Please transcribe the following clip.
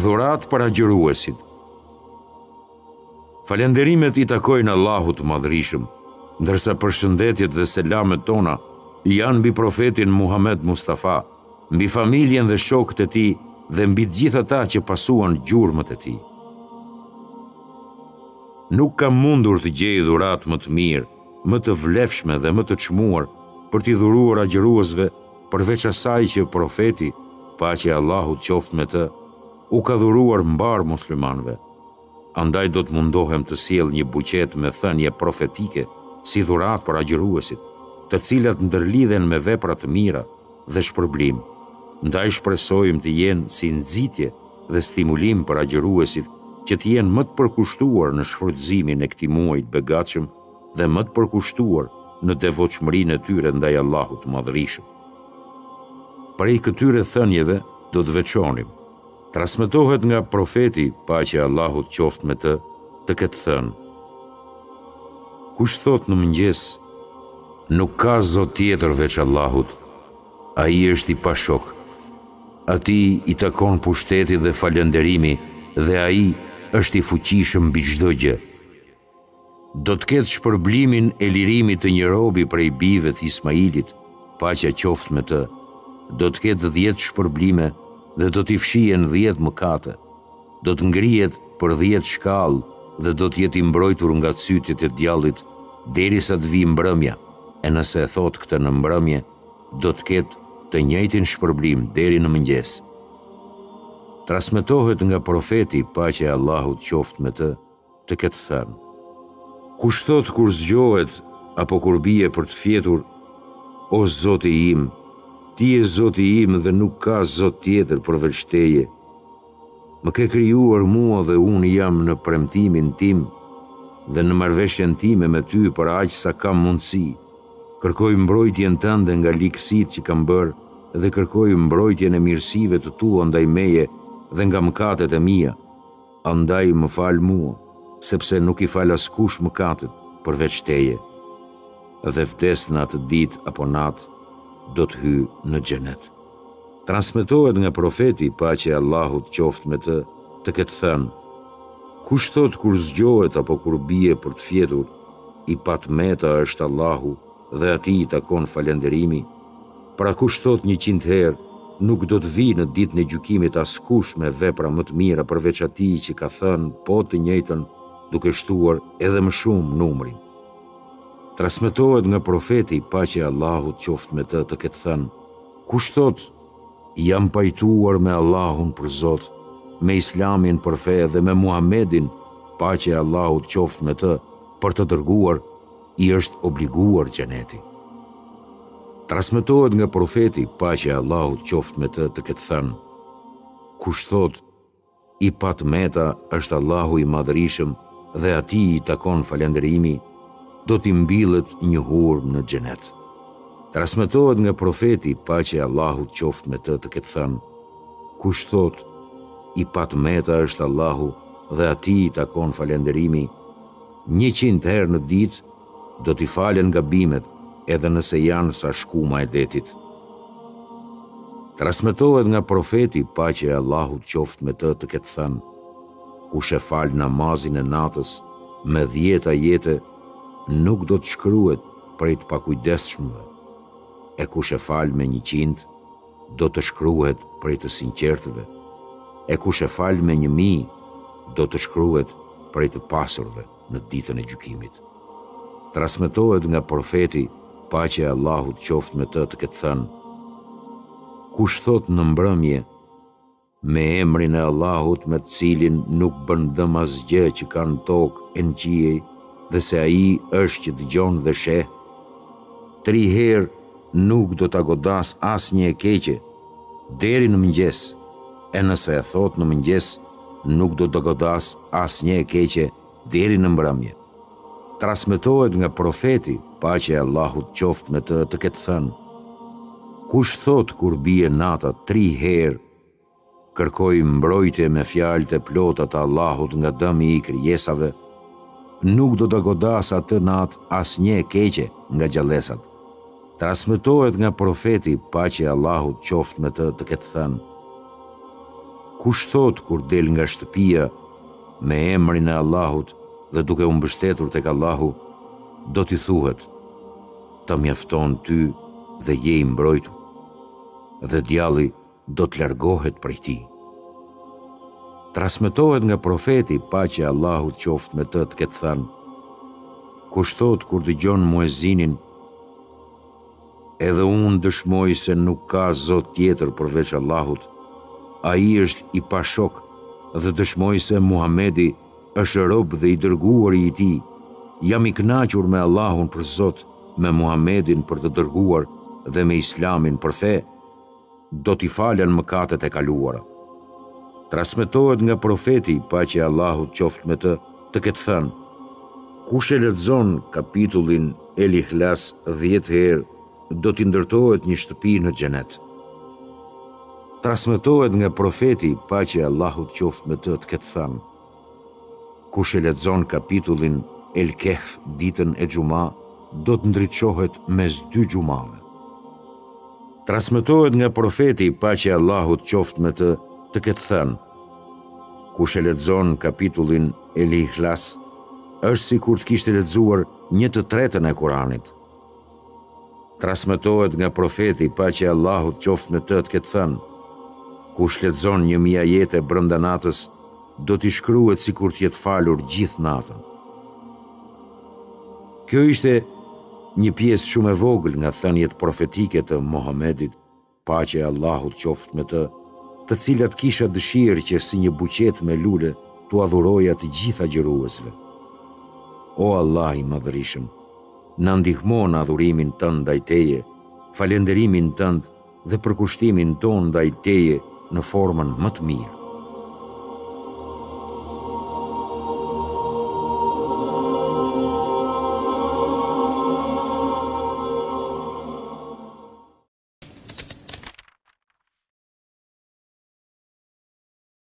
Dhurat për agjëruesit. Falenderimet i takojnë Allahut të Madhërisëm, ndërsa përshëndetjet dhe selamet tona janë mbi profetin Muhammed Mustafa, mbi familjen dhe shokët e tij dhe mbi të gjithë ata që pasuan gjurmët e tij. Nuk kam mundur të gjej dhurat më të mirë, më të vlefshme dhe më të çmuar për t'i dhuruar agjëruesve përveç asaj që profeti, paqja e Allahut qoftë me të, u ka dhuruar mbar muslimanëve. Andaj do të mundohem të sjell një buqet me thënie profetike si dhurat për agjëruesit, të cilat ndërlidhen me vepra të mira dhe shpërblim. Ndaj shpresojmë të jenë si nxitje dhe stimulim për agjëruesit që të jenë më të përkushtuar në shfrytëzimin e këtij muaji të begatshëm dhe më të përkushtuar në devotshmërinë e tyre ndaj Allahut të Madhërisëm. Prej këtyre thënieve do të veçonim. Transmetohet nga profeti, paqja e Allahut qoftë me të ketë thënë: Kush thot në mëngjes, nuk ka zot tjetër veç Allahut, ai është i pashok. Atij i takon pushteti dhe falënderimi dhe ai është i fuqishëm mbi çdo gjë. Do të ketë shpërblimin e lirimit të një robi prej bijve të Ismailit, paqja qoftë me të. Do të ketë 10 shpërblime dhe do t'i fshihen 10 mëkate. Do të ngrihet për 10 shkallë dhe do të jetë i mbrojtur nga cytjet e djallit derisa të vijë mbrëmja. E nëse e thot këtë në mbrëmje, do të ketë të njëjtin shpërblim deri në mëngjes. Transmetohet nga profeti, paqja e Allahut qoftë me të ketë thënë: Kush thot kur zgjohet apo kur bie për të fjetur, o Zoti im, ti je Zoti im dhe nuk ka Zot tjetër përveç teje. Më ke krijuar mua dhe unë jam në premtimin tim dhe në marrëveshjen time me ty për aq sa kam mundësi. Kërkoj mbrojtjen tënde nga likësitë që kam bërë dhe kërkoj mbrojtjen e mirësive të tua ndaj meje dhe nga mëkatet e mia. Andaj më fal mua, sepse nuk i fal askush mëkatet përveç teje. Dhe vdes në atë ditë apo natë do të hyj në xhenet. Transmetohet nga profeti, paqja e Allahut qoftë me të ketë thënë: Kush thot kur zgjohet apo kur bie për të fjetur, i patmeta është Allahu dhe atij i takon falënderimi. Pra kush thot 100 herë, nuk do të vijë në ditën e gjykimit askush me vepra më të mira përveç atij që ka thënë po të njëjtën, duke shtuar edhe më shumë numrin. Transmetohet nga profeti, paqja e Allahut qoftë me të ketë thënë: Kush thot, jam pajtuar me Allahun për Zot, me Islamin për fe dhe me Muhamedin, paqja e Allahut qoftë me të, për të dërguar, i është obliguar xheneti. Transmetohet nga profeti, paqja e Allahut qoftë me të ketë thënë: Kush thot, i patmeta është Allahu i Madhërisëm dhe atij i takon falënderimi, do t'i mbillet një hurmë në xhenet. Transmetohet nga profeti, paqja e Allahut qoftë me të ketë thënë: Kush thot, i patmeta është Allahu dhe atij i takon falënderimi, 100 herë në ditë do t'i falen gabimet, edhe nëse janë sa shkuma e detit. Transmetohet nga profeti, paqja e Allahut qoftë me të ketë thënë: Kush e fal namazin e natës me 10 ajete, nuk do të shkruhet prej të pakujdesshmëve. E kush e fal me 100, do të shkruhet prej të sinqertëve. E kush e fal me 1000, do të shkruhet prej të pasurve në ditën e gjykimit. Transmetohet nga profeti, paqja e Allahut qoftë me të ketë thënë: Kush thot në mbrëmje, me emrin e Allahut me të cilin nuk bën dëm asgjë që ka në tokë e në qiej, dhe se ai është që dëgjon dhe sheh, 3 herë nuk do ta godas asnjë e keqe deri në mëngjes, e nëse e thot në mëngjes, nuk do të godas asnjë e keqe deri në mbrëmje. Transmetohet nga profeti, paqja e Allahut qoftë me të ketë thënë: Kush thot kur bie nata 3 herë, kërkoj mbrojtje me fjalët e plota të Allahut nga dëmi i krijesave, nuk do të godas atë natë asnjë e keqe nga gjallësat. Transmetohet nga profeti, paqja e Allahut qoftë me të ketë thënë: Kush thot kur del nga shtëpia me emrin e Allahut dhe duke u mbështetur tek Allahu, do t'i thuhet: të mjafton ty dhe je i mbrojtur, dhe djalli do të largohet prej tij. Transmetohet nga profeti, paqja e Allahut qoftë me të ketë thënë: kush thot kur dëgjon muezinin: edhe unë dëshmoj se nuk ka Zot tjetër përveç Allahut, ai është i pashok, dhe dëshmoj se Muhamedi është rob dhe i dërguari i tij, jam i kënaqur me Allahun për Zot, me Muhamedin për të dërguar dhe me Islamin për fe, do t'i falen mëkatet e kaluara. Transmetohet nga profeti, paqja e Allahut qoftë me të ketë thënë: kush e lexon kapitullin El Ikhlas 10 herë, do t'i ndërtohet një shtëpi në xhenet. Transmetohet nga profeti, paqja e Allahut qoftë me të ketë thënë: kush e lexon kapitullin El Kehf ditën e Xuma, do të ndriçohet mes dy xumave. Transmetohet nga profeti, paqja e Allahut qoftë me të ketë thënë: kush e lexon kapitullin El Ikhlas, është sikur të kishte lexuar 1/3 e Kuranit. Transmetohet nga profeti, paqja e Allahut qoftë me të ketë thënë: kush lexon 1000 ajete brenda natës, do t'i shkruhet sikur të jetë falur gjithë natën. Kjo ishte një pjesë shumë e vogël nga thënjet profetike të Muhamedit, paqja e Allahut qoftë me të cilat kisha dëshirë që si një buqet me lule t'u adhuroja të gjitha agjëruesve. O Allah i madhërisëm, na ndihmo në adhurimin tënd ndaj Teje, falenderimin tënd dhe përkushtimin ton ndaj Teje në formën më të mirë.